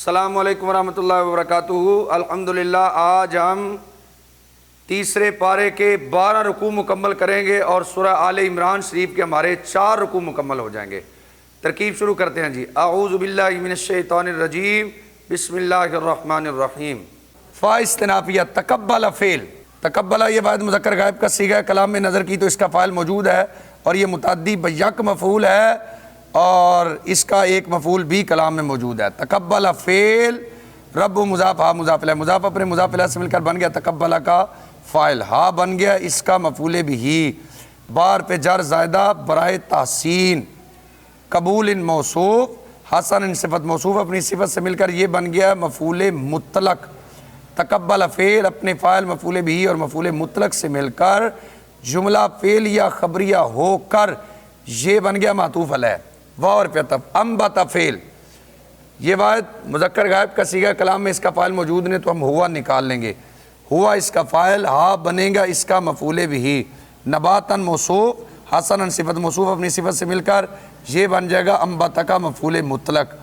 السلام علیکم ورحمۃ اللہ وبرکاتہ۔ الحمدللہ آج ہم تیسرے پارے کے 12 رکوع مکمل کریں گے اور سورہ آل عمران شریف کے ہمارے 4 رکوع مکمل ہو جائیں گے۔ ترکیب شروع کرتے ہیں جی۔ اعوذ باللہ من الشیطان الرجیم، بسم اللہ الرحمن الرحیم۔ فا استنافیہ تقبل فعل، تقبلہ یہ واحد مذکر غائب کا صیغہ ہے، کلام میں نظر کی تو اس کا فاعل موجود ہے اور یہ متعدی بیک مفعول ہے اور اس کا ایک مفعول بھی کلام میں موجود ہے۔ تقبل فعل، رب مضاف ہا مضاف الیہ، مضاف اپنے مضاف الیہ سے مل کر بن گیا تقبلہ کا فاعل، ہا بن گیا اس کا مفعول بھی، بار پہ جر زائدہ برائے تحسین، قبول ان موصوف، حسن ان صفت موصوف اپنی صفت سے مل کر یہ بن گیا مفعول مطلق۔ تقبل فعل اپنے فاعل مفعول بھی اور مفعول مطلق سے مل کر جملہ فعل یا خبریہ ہو کر یہ بن گیا معطوف علیہ۔ واو اور پہ عطف۔ انبت فعل، یہ واحد مذکر غائب کا صیغہ کلام میں اس کا فاعل موجود نہیں تو ہم ہوا نکال لیں گے، ہوا اس کا فاعل، ہا بنے گا اس کا مفعول بھی، نباتاً موصوف، حسناً صفت موصوف اپنی صفت سے مل کر یہ بن جائے گا انبت کا مفعول مطلق۔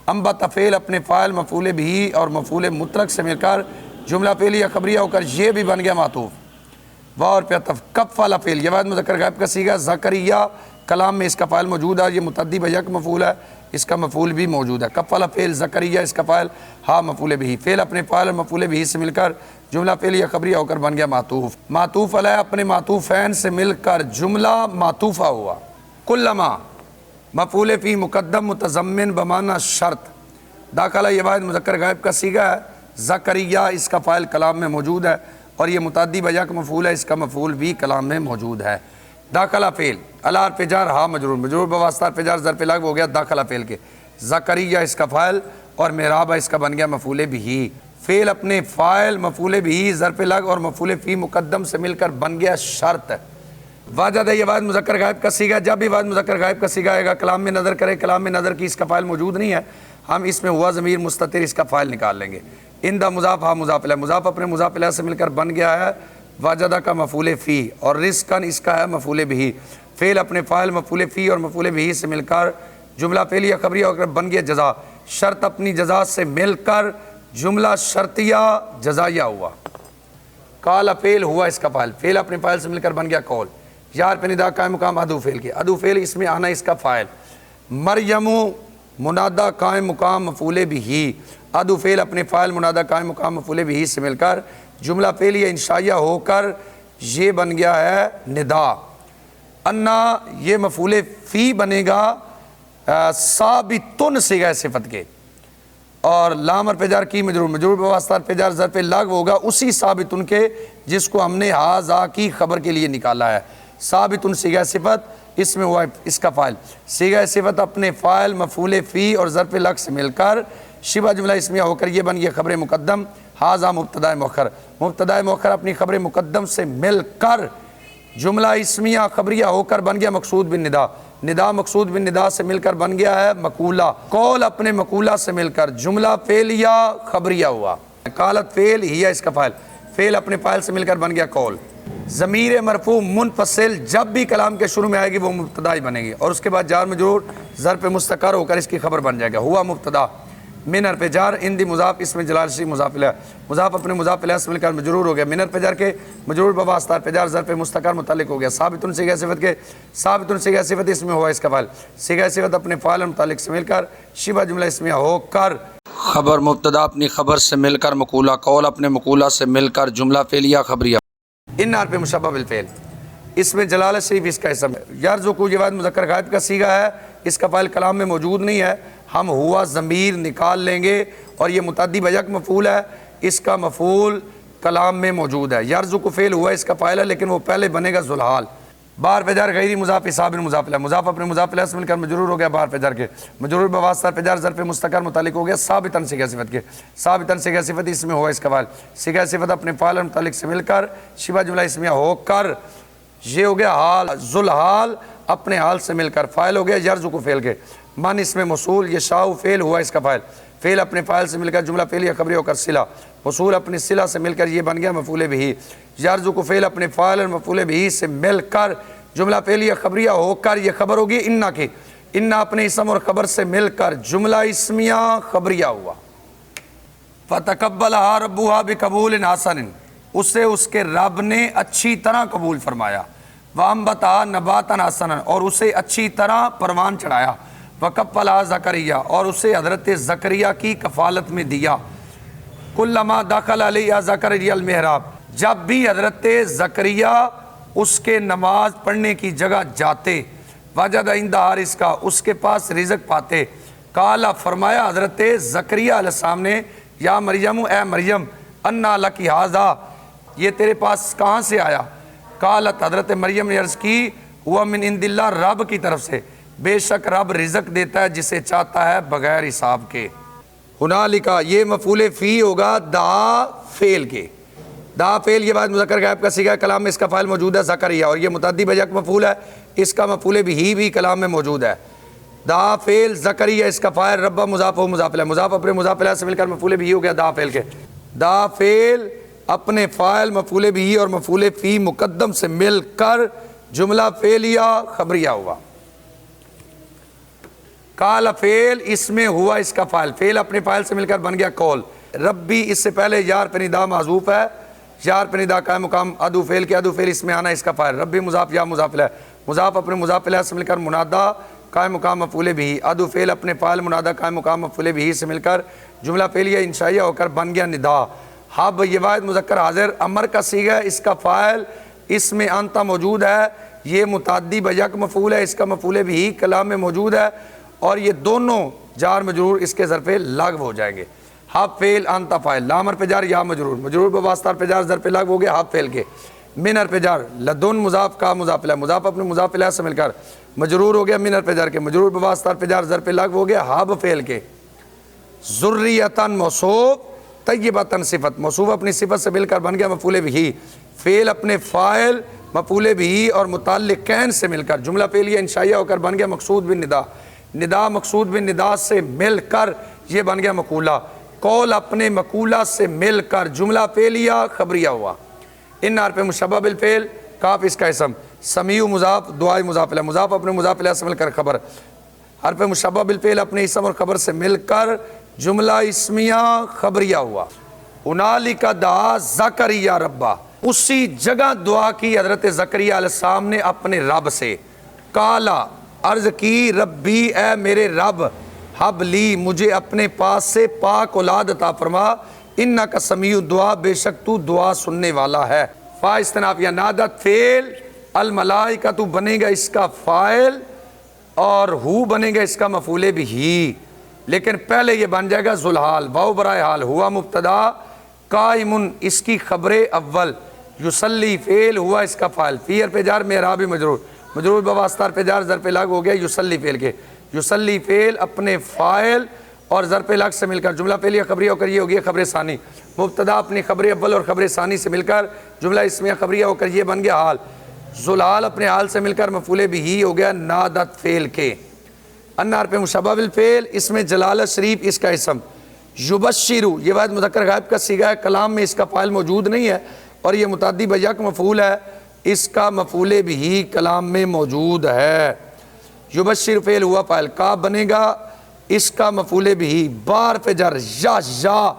انبت فعل اپنے فاعل مفعول بھی اور مفعول مطلق سے مل کر جملہ فعل یا خبریہ ہو کر یہ بھی بن گیا معطوف۔ واو اور پہ عطف۔ کفل فعل، یہ واحد مذکر غائب کا صیغہ زکریا کلام میں اس کا فاعل موجود ہے، یہ متعدی بیک مفعول ہے، اس کا مفعول بھی موجود ہے۔ کفل فعل زکریا اس کا فاعل، ہا مفعول بھی، فعل اپنے فاعل اور مفعول بھی سے مل کر جملہ فعل یا خبریہ ہو کر بن گیا معطوف۔ معطوف علیہ اپنے معطوفین سے مل کر جملہ معطوفہ ہوا۔ کلما مفعول فی مقدم متضمن بمعنی شرط، داخلہ یہ واحد مذکر غائب کا صیغہ ہے، زکریا اس کا فاعل کلام میں موجود ہے اور یہ متعدی بیک مفعول ہے، اس کا مفعول بھی کلام میں موجود ہے۔ داخلہ فعل، علی حرف جر ہا مجرور، مجرور بواسطہ حرف جر ظرف لغو ہو گیا داخلہ فعل کے، زکریا اس کا فاعل اور محراب اس کا بن گیا مفعول بھی، فعل اپنے فاعل مفعول بھی ظرف لغو اور مفعول فی مقدم سے مل کر بن گیا شرط۔ واجد ہے یہ واحد مذکر غائب کا صیغہ، جب بھی واحد مذکر غائب کا صیغہ آئے گا کلام میں نظر کرے، کلام میں نظر کی اس کا فاعل موجود نہیں ہے، ہم اس میں ہوا ضمیر مستتر اس کا فاعل نکال لیں گے۔ اندہ مضاف ہا مضاف الیہ، مضاف اپنے مضاف الیہ سے مل کر بن گیا ہے واجدہ کا مفعول فی اور رزقاً اس کا ہے مفعول بھی، فعل اپنے فاعل مفعول فی اور مفعول بھی سے مل کر جملہ فعل یا خبریہ ہو کر بن گیا جزا، شرط اپنی جزا سے مل کر جملہ شرطیہ جزائیہ ہوا۔ قال فعل ہوا اس کا فاعل، فعل اپنے فاعل سے مل کر بن گیا قول، یار پہ ندا قائم مقام ادو فعل کے، ادو فعل اس میں آنا اس کا فاعل، مریم منادہ قائم مقام مفعول بھی، ادو فعل اپنے فاعل منادہ قائم مقام مفعول بھی سے مل کر جملہ فعل یا انشائیہ ہو کر یہ بن گیا ہے ندا۔ انا یہ مفعول فی بنے گا ثابتن صیغہ صفت کے اور لام حرف جر کی مجرور، مجرور بواسطہ حرف جر ظرف لغو ہوگا اسی ثابتن کے جس کو ہم نے ہاذا کی خبر کے لیے نکالا ہے۔ ثابتن صیغہ صفت اس میں ہوا اس کا فاعل، صیغہ صفت اپنے فاعل مفعول فی اور ظرف لغو سے مل کر شبہ جملہ اسمیہ ہو کر یہ بن گیا خبر مقدم، ہاذا مبتدا مؤخر، مبتدا مؤخر اپنی خبر مقدم سے مل کر جملہ اسمیہ خبریہ ہو کر بن گیا مقصود بن ندا، ندا مقصود بن ندا سے مل کر بن گیا ہے مقولہ، قول اپنے مقولہ سے مل کر جملہ فعلیہ خبریہ ہوا۔ قالت فعل ہی اس کا فاعل، فعل اپنے فاعل سے مل کر بن گیا قول۔ ضمیر مرفوع منفصل جب بھی کلام کے شروع میں آئے گی وہ مبتدا ہی بنے گی اور اس کے بعد جار مجرور ظرف مستقر ہو کر اس کی خبر بن جائے گا۔ ہوا مبتدا، من حرف جر اندی مضاف اس میں جلال شریف مضاف الیہ، مضاف اپنے مضاف الیہ سے مل کر مجرور ہو گیا، من حرف جر کے مجرور بواسطہ حرف جر ظرف مستقر متعلق ہو گیا۔ ثابتن صیغہ صفت کے، ثابتن صیغہ صفت اس میں ہوا اس کا فاعل، صیغہ صفت اپنے فاعل اور متعلق سے مل کر شبہ جملہ اسمیہ ہو کر خبر مبتدا اپنی خبر سے مل کر مقولہ، قول اپنے مقولہ سے مل کر جملہ فعلیہ خبریہ۔ ان حرف مشبہ بالفعل اس میں جلال شریف اس کا اسم ہے۔ یرزقو یہ واحد مذکر غائب کا صیغہ ہے، اس کا فاعل کلام میں موجود نہیں ہے، ہم ہوا ضمیر نکال لیں گے اور یہ متعدی بیک مفعول ہے، اس کا مفعول کلام میں موجود ہے۔ یرزقو فعل ہوا اس کا فاعل ہے لیکن وہ پہلے بنے گا ذوالحال، بار پہ جر غیری مضاف حساب مضاف الیہ، مضاف اپنے مضاف الیہ سے مل کر مجرور ہو گیا بار پہ جر کے، مجرور بواسطہ حرف جر ظرف مستقر متعلق ہو گیا ثابتاً صیغہ صفت کے، ثابتاً صیغہ صفت اس میں ہوا اس کا فاعل، صیغہ صفت اپنے فاعل اور متعلق سے مل کر شبہ جملہ اسمیہ ہو کر یہ ہو گیا حال، ذوالحال اپنے حال سے مل کر فاعل ہو گیا یرزقو فعل کے، من اس میں موصول، یشاء فعل ہوا اس کا فاعل، فعل اپنے فاعل سے مل کر جملہ فعلیہ خبریہ ہو کر صلہ، موصول اپنی صلہ سے مل کر یہ بن گیا مفعول بھی، یرزقو فعل اپنے فاعل اور مفعول بھی سے مل کر جملہ فعلیہ خبریہ ہو کر یہ خبر ہوگی انا کی، انا اپنے اسم اور خبر سے مل کر جملہ اسمیہ خبریہ ہوا۔ فتقبلها ربها بقبول حسن، اسے اس کے رب نے اچھی طرح قبول فرمایا، وانبتها نباتا حسنا، اور اسے اچھی طرح پروان چڑھایا، وکفلها زکریا، اور اسے حضرت زکریا کی کفالت میں دیا، کلما دخل علیہ زکریا المحراب، جب بھی حضرت زکریا اس کے نماز پڑھنے کی جگہ جاتے، وجد عندہا رزقا، اس کے پاس رزق پاتے، قالا فرمایا حضرت زکریا علیہ السلام نے، یا مریم اے مریم، انا لکی ھذا، یہ تیرے پاس کہاں سے آیا؟ قالت، حضرت مریم نے عرض کی، ہوا من عند اللہ، رب کی طرف سے، بے شک رب رزق دیتا ہے جسے چاہتا ہے بغیر حساب کے۔ ہنالکا، یہ مفعول فی ہوگا دعا فعل کے، دعا فعل یہ بعد مذکر غائب کا صیغہ ہے، کلام میں اس کا فاعل موجود ہے زکریا، اور یہ متعدی بجک مفعول ہے، اس کا مفعول بھی کلام میں موجود ہے۔ دعا فعل زکریا، اس کا فاعل رب مضاف و مضاف الیہ، مضاف اپنے مضاف الیہ سے مل کر مفعول بھی ہو گیا دعا فعل کے۔ دعا فعل اپنے فاعل مفعول بھی اور مفعول فی مقدم سے مل کر جملہ فعلیہ خبریہ ہوا۔ قال فعل اس میں ہوا اس کا فاعل، فعل اپنے فاعل سے مل کر بن گیا قول، ربی اس سے پہلے یار پہ ندا معذوف ہے، یار پہ ندا قائم مقام ادو فعل کے، ادو فعل اس میں آنا اس کا فاعل، ربی مضاف یا مضاف الیہ، مضاف اپنے مضاف الیہ سے مل کر منادا قائم مقام مفعول بھی، ادو فعل اپنے فاعل منادا قائم مقام مفعول بھی سے مل کر جملہ فعلیہ انشائیہ ہو کر بن گیا ندا۔ اب یہ واحد مذکر حاضر امر کا صیغہ ہے، اس کا فاعل اس میں انتا موجود ہے، یہ متعدی بیک مفعول ہے، اس کا مفعول بھی کلام میں موجود ہے، اور یہ دونوں جار مجرور اس کے ظرف لغو ہو جائیں گے۔ ہب فعل انتا فاعل، لام حرف جار یا مجرور، مجرور بواسطہ حرف جار ظرف لغو ہو گیا ہب فعل کے، من حرف جار لدن مضاف کا مضاف الیہ، مضاف اپنے مضاف الیہ سے مل کر مجرور ہو گیا من حرف جار کے، مجرور بواسطہ حرف جار ظرف لغو ہو گیا ہب فعل کے۔ ذریۃ موصوف، طیبۃ صفت، موصوف اپنی صفت سے مل کر بن گیا مفعول بھی، فعل اپنے فاعل مفعول بھی اور متعلقین سے مل کر جملہ فعلیہ انشائیہ ہو کر بن گیا مقصود بن ندا، ندا مقصود بن ندا سے مل کر یہ بن گیا مقولہ، قول اپنے مقولہ سے مل کر جملہ فعلیہ خبریہ ہوا۔ ان حرف مشبہ بالفعل، کاف اس کا اسم، سمیع مضاف، دعاء مضاف الیہ، مضاف اپنے مضاف الیہ سے مل کر خبر، حرف مشبہ بالفعل اپنے اسم اور خبر سے مل کر جملہ اسمیہ خبریہ ہوا۔ ہنالک دعا زکریا ربہ، اسی جگہ دعا کی حضرت زکریا علیہ السلام نے اپنے رب سے، قالا عرض کی، ربی اے میرے رب، حب لی مجھے اپنے پاس سے پاک اولاد عطا فرما، انکا سمیع دعا، بے شک تو دعا سننے والا ہے۔ فا استناف یا نادت فعل، الملائکہ تو بنے گا اس کا فاعل، اور ہو بنے گا اس کا مفعول بھی، لیکن پہلے یہ بن جائے گا ذوالحال، واو برائے حال، ہوا مبتدا، قائمن اس کی خبر اول، یصلی فعل ہوا اس کا فاعل، فی حرف جار محراب مجرور، مجرور بواسطہ حرف جار ظرف لغو ہو گیا یصلی فعل کے، یصلی فعل اپنے فاعل اور ظرف لغو سے مل کر جملہ فعلیہ خبریہ ہو کر یہ ہو گیا خبر ثانی، مبتدا اپنی خبر اول اور خبر ثانی سے مل کر جملہ اسمیہ خبریہ ہو کر یہ بن گیا حال، ذوالحال اپنے حال سے مل کر مفعول بھی ہو گیا نادت فعل کے۔ ان حرف مشبہ بالفعل، اس میں جلالہ شریف اس کا اسم، یبشرو یہ واحد مذکر غائب کا صیغہ ہے، کلام میں اس کا فاعل موجود نہیں ہے، اور یہ متعدی بیک مفعول ہے، اس کا مفعول بھی کلام میں موجود ہے۔ یبشر فعل ہوا فاعل، کا بنے گا اس کا مفعول بھی، بار پہ جر یا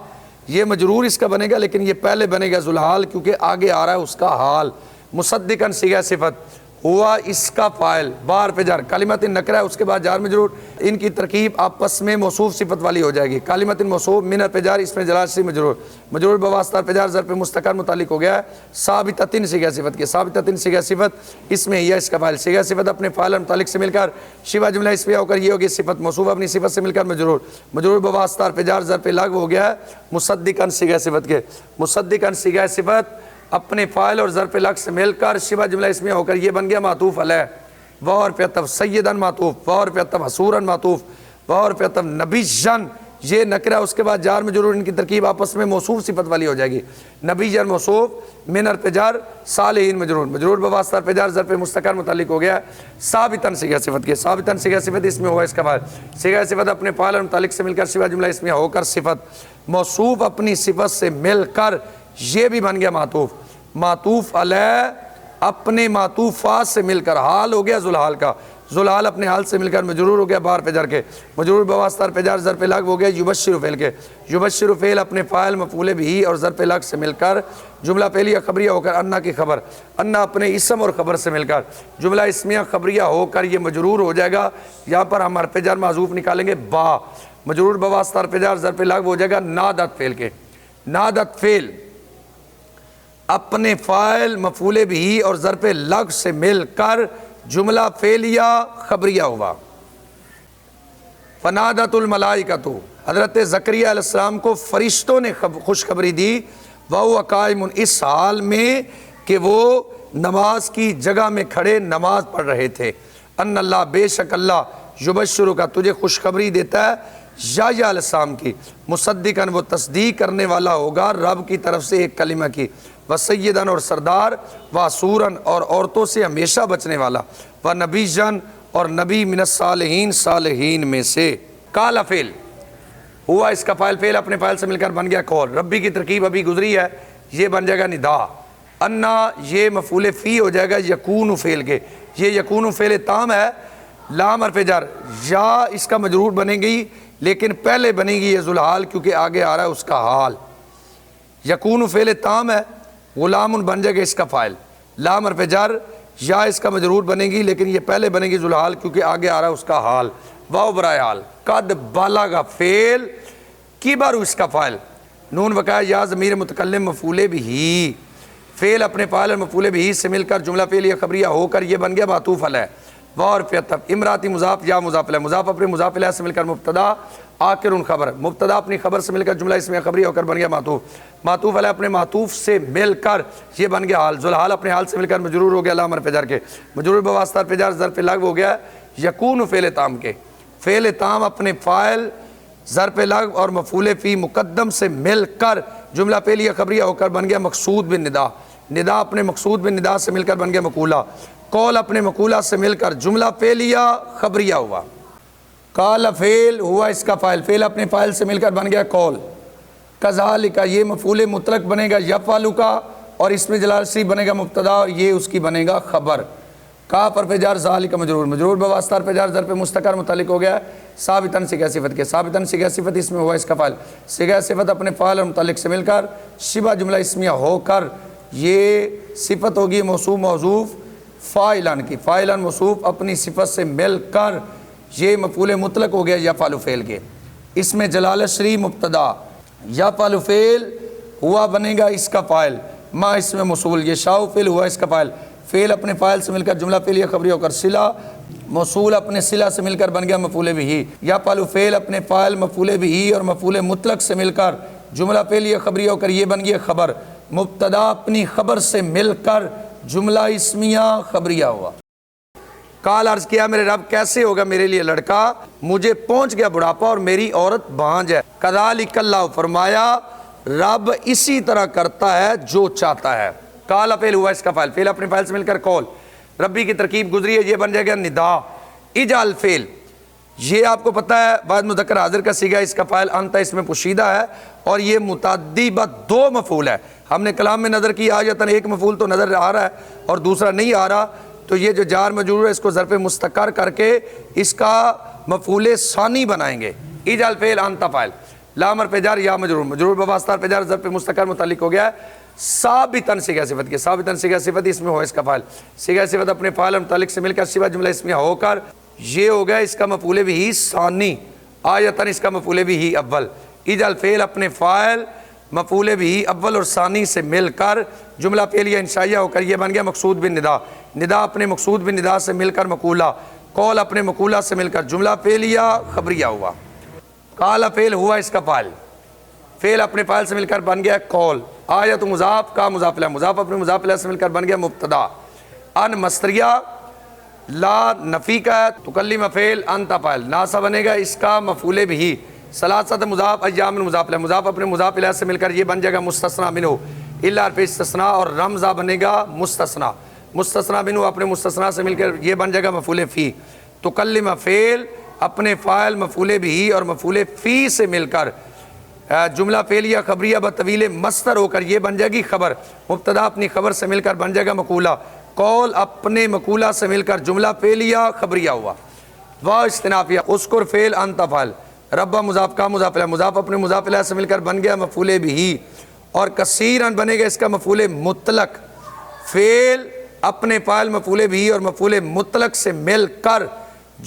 یہ مجرور اس کا بنے گا، لیکن یہ پہلے بنے گا ذوالحال کیونکہ آگے آ رہا ہے اس کا حال۔ مصدقاً صیغہ صفت ہوا اس کا فاعل، بار پہ جار، کلمۃ نکرہ ہے اس کے بعد جار مجرور، ان کی ترکیب آپس میں موصوف صفت والی ہو جائے گی، کلمۃ موصوف من حرف جار، اس میں جلالہ سے مجرور، مجرور بواسطہ حرف جار ظرف مستقر متعلق ہو گیا ہے، ثابتۃ صیغہ صفت کے، ثابتۃ صیغہ صفت اس میں یہ اس کا فاعل، صیغہ صفت اپنے فاعل اور متعلق سے مل کر شیوا جملہ اسمیہ ہو کر یہ ہوگی صفت، موصوف اپنی صفت سے مل کر مجرور، مجرور بواسطہ حرف جار ظرف لغو ہو گیا ہے مصدقاً صیغہ صفت کے، مصدقاً صیغہ صفت اپنے فاعل اور ظرف لغو سے مل کر شبہ جملہ اسمیہ ہو کر یہ بن گیا معطوف علیہ، وور پہ عطف سیدن معطوف، وور پہ عطف حصورن معطوف، وور پہ عطف نبیجن، یہ نکرہ اس کے بعد جار مجرور، ان کی ترکیب آپس میں موصوف صفت والی ہو جائے گی، نبیجن موصوف من حرف جار صالحین مجرور، مجرور بواسطہ حرف جار ظرف مستقر متعلق ہو گیا ثابتاً صیغہ صفت کے، ثابتاً صیغہ صفت اس میں ہوا اس کا فاعل، صیغہ صفت اپنے فاعل اور متعلق سے مل کر شبہ جملہ اسمیہ ہو کر صفت، موصوف اپنی صفت سے مل کر یہ بھی بن گیا معطوف، معطوف علیہ اپنے معطوفات سے مل کر حال ہو گیا ذوالحال کا، ذوالحال اپنے حال سے مل کر مجرور ہو گیا بار پہ جر کے، مجرور بواسطہ پہ جر ظرف لغو ہو گیا یبشر فعل کے، یبشر فعل اپنے فاعل مفعول بھی اور ظرف لغو سے مل کر جملہ فعلیہ خبریہ ہو کر انا کی خبر، انا اپنے اسم اور خبر سے مل کر جملہ اسمیہ خبریہ ہو کر یہ مجرور ہو جائے گا۔ یہاں پر ہم حرف جر معذوف نکالیں گے با، مجرور بواسطہ حرف جر ظرف لغو ہو جائے گا نادت فعل کے، نادت فعل اپنے فاعل مفعول بھی اور ظرف لغو سے مل کر جملہ فعلیہ خبریہ ہوا۔ فنادت الملائکۃ، حضرت زکریا علیہ السلام کو فرشتوں نے خوشخبری دی، وَهُوَ قائم، اس حال میں کہ وہ نماز کی جگہ میں کھڑے نماز پڑھ رہے تھے، ان اللہ، بے شک اللہ، یبشرک، تجھے خوشخبری دیتا ہے یحییٰ علیہ السلام کی، مصدقاً، وہ تصدیق کرنے والا ہوگا رب کی طرف سے ایک کلمہ کی، وسیداً، اور سردار، واسوراً، اور عورتوں سے ہمیشہ بچنے والا، ونبیًّا، اور نبی، من الصالحین، صالحین میں سے۔ قال فعل ہوا اس کا فاعل، فعل اپنے فاعل سے مل کر بن گیا قول، ربی کی ترکیب ابھی گزری ہے، یہ بن جائے گا ندا، انا یہ مفعول فی ہو جائے گا یکون فعل کے، یہ یکون فعل تام ہے، لام حرف جر، یا اس کا مجرور بنے گی لیکن پہلے بنے گی یہ ذوالحال کیونکہ آگے آ رہا ہے اس کا حال، یکون فعل تام ہے، غلام بن جائے گا اس کا فاعل، لام حرف جر، یا اس کا مجرور بنے گی لیکن یہ پہلے بنے گی ذوالحال کیونکہ آگے آ رہا ہے اس کا حال، واو برائے حال، قد بالغ فعل، کبر اس کا فاعل، نون وقع یا ضمیر متکلم مفعول بھی، فعل اپنے فاعل اور مفعول بھی سے مل کر جملہ فعلیہ خبریہ ہو کر یہ بن گیا معطوف علیہ، واو حرف عطف، امراتی مضاف یا مضاف الیہ، مضاف اپنے مضاف الیہ سے مل کر مبتدا، آخر خبر، مبتدا اپنی خبر سے مل کر جملہ اسمیہ خبریہ ہو کر بن گیا معطوف، معطوف علیہ اپنے معطوف سے مل کر یہ بن گیا حال، ذوالحال اپنے حال سے مل کر مجرور ہو گیا لام حرف جر کے، مجرور بواسطہ حرف جر ظرف لغو ہو گیا یکون فعل تام کے، فعل تام اپنے فاعل ظرف لغو اور مفعول فی مقدم سے مل کر جملہ فعلیہ خبریہ ہو کر بن گیا مقصود بن ندا، ندا اپنے مقصود بن ندا سے مل کر بن گیا مقولہ، قول اپنے مقولہ سے مل کر جملہ فعلیہ خبریہ ہوا۔ قال فعل ہوا اس کا فاعل، فعل اپنے فاعل سے مل کر بن گیا قول، کذالک یہ مفعول مطلق بنے گا یفعل کا، اور اس میں جلال سی بنے گا مبتدا اور یہ اس کی بنے گا خبر، کاف حرف جر ذالک مجرور، مجرور بواسطہ حرف جر ظرف مستقر متعلق ہو گیا ثابتاً صیغہ صفت کے، ثابتاً صیغہ صفت اس میں ہوا اس کا فاعل، صیغہ صفت اپنے فاعل اور متعلق سے مل کر شبہ جملہ اسمیہ ہو کر یہ صفت ہوگی موصوف محذوف فاعلان کی، فاعلان موصوف اپنی صفت سے مل کر یہ مفعول مطلق ہو گیا یفعل فعل کے، اس میں جلالہ شری مبتدا، یفعل فعل ہوا بنے گا اس کا فاعل، ما اس میں موصول، یہ شاء فعل ہوا اس کا فاعل، فعل اپنے فاعل سے مل کر جملہ فعلیہ خبری ہو کر صلہ، موصول اپنے صلہ سے مل کر بن گیا مفعول بھی، یفعل فعل اپنے فاعل مفعول بھی اور مفعول مطلق سے مل کر جملہ فعلیہ خبری ہو کر یہ بن گیا خبر، مبتدا اپنی خبر سے مل کر جملہ اسمیہ خبریہ ہوا۔ قال عرض کیا میرے رب کیسے ہوگا میرے لیے لڑکا، مجھے پہنچ گیا بڑھاپا اور میری عورت بھانج ہے، کذالک اللہ، فرمایا رب اسی طرح کرتا ہے جو چاہتا ہے، قال فعل ہوا اس کا فاعل، فعل اپنے فاعل سے مل کر قول، ربی کی ترکیب گزری ہے یہ بن جائے گا ندا، اجعل فعل، یہ آپ کو پتہ ہے بعد مذکر حاضر کا صیغہ اس کا فاعل انت اس میں پوشیدہ ہے اور یہ متعدی بعد دو مفعول ہے، ہم نے کلام میں نظر کی آیتاً ایک مفعول تو نظر آ رہا ہے اور دوسرا نہیں آ رہا، تو یہ جو جار مجرور ہے اس کو ظرف مستقر کر کے اس کا مفعول ثانی بنائیں گے، اجعل فعل انت فاعل، لام حرف جر یا مجرور، مجرور بواسطہ حرف جر ظرف مستقر متعلق ہو گیا ہے ثابتاً صیغہ صفت کے، ثابتاً صیغہ صفت اس میں ہو اس کا فاعل، صیغہ صفت اپنے فاعل اور متعلق سے مل کر صفت جملہ اسمیہ ہو کر یہ ہو گیا اس کا مفعول بھی ثانی، آیتاً اس کا مفعول بھی اول، اجعل فعل اپنے فاعل مفعول بھی اول اور ثانی سے مل کر جملہ فعلیہ انشائیہ ہو کر یہ بن گیا مقصود بن ندا، ندا اپنے مقصود بن ندا سے مل کر مقولہ، قول اپنے مقولہ سے مل کر جملہ فعلیہ خبریہ ہوا۔ قال فعل ہوا اس کا فاعل، فعل اپنے فاعل سے مل کر بن گیا قول، آیت مضاف کا مضاف الیہ، مضاف اپنے مضاف الیہ سے مل کر بن گیا مبتدا، ان مصدریہ لا نفی کا ہے، تکلم فعل انت فاعل، ناسا بنے گا اس کا مفعول بھی، ثلاثت مضاف ایام مضاف الیہ، مضاف اپنے مضاف الیہ سے مل کر یہ بن جائے گا مستثنی منہ، الا حرف استثناء اور رمزہ بنے گا مستثنی، مستثنی منہ اپنے مستثنی سے مل کر یہ بن جائے گا مفعول فی، تکلم فعل اپنے فاعل مفعول بھی اور مفعول فی سے مل کر جملہ فعلیہ خبریہ بطویل مصدر ہو کر یہ بن جائے گی خبر، مبتدا اپنی خبر سے مل کر بن جائے گا مقولہ، قول اپنے مقولہ سے مل کر جملہ فعلیہ خبریہ ہوا، واو استنافیہ، اذکر فعل انت فعل، رب مضاف کا مضاف الیہ، مضاف اپنے مضاف الیہ سے مل کر بن گیا مفعول بہ، اور کثیرن بنے گا اس کا مفعول مطلق، فعل اپنے فاعل مفعول بہ اور مفعول مطلق سے مل کر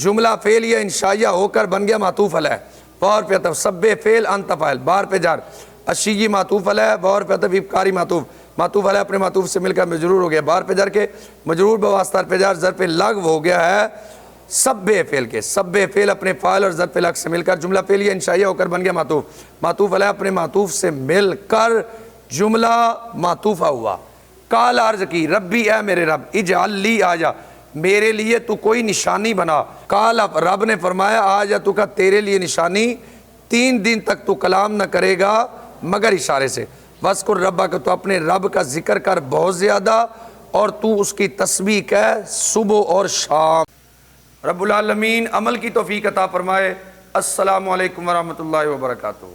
جملہ فعلیہ انشائیہ ہو کر بن گیا معطوف علیہ، بار پہ عطف، سبح فعل انت فاعل، بار پہ جار، اشیی معطوف علیہ، بار پہ عطف، ابکاری معطوف، معطوف علیہ اپنے معطوف سے مل کر مجرور ہو گیا، بار پہ جر کے مجرور بواسطہ حرف جر ظرف لغو ہو گیا ہے سبح فعل کے، سبح فعل اپنے فاعل اور ظرف لغو سے مل کر جملہ فعلیہ انشائیہ ہو کر بن گیا معطوف، معطوف علیہ اپنے معطوف سے مل کر جملہ معطوفہ ہوا۔ قال عرض کی ربی اے میرے رب، اجعل لی آجا میرے لیے تو کوئی نشانی بنا، قال رب نے فرمایا آجا تو کا تیرے لیے نشانی، 3 دن تک تو کلام نہ کرے گا مگر اشارے سے، وذکر ربک کا تو اپنے رب کا ذکر کر بہت زیادہ، اور تو اس کی تسبیح کہہ صبح اور شام۔ رب العالمین عمل کی توفیق عطا فرمائے۔ السلام علیکم ورحمۃ اللہ وبرکاتہ۔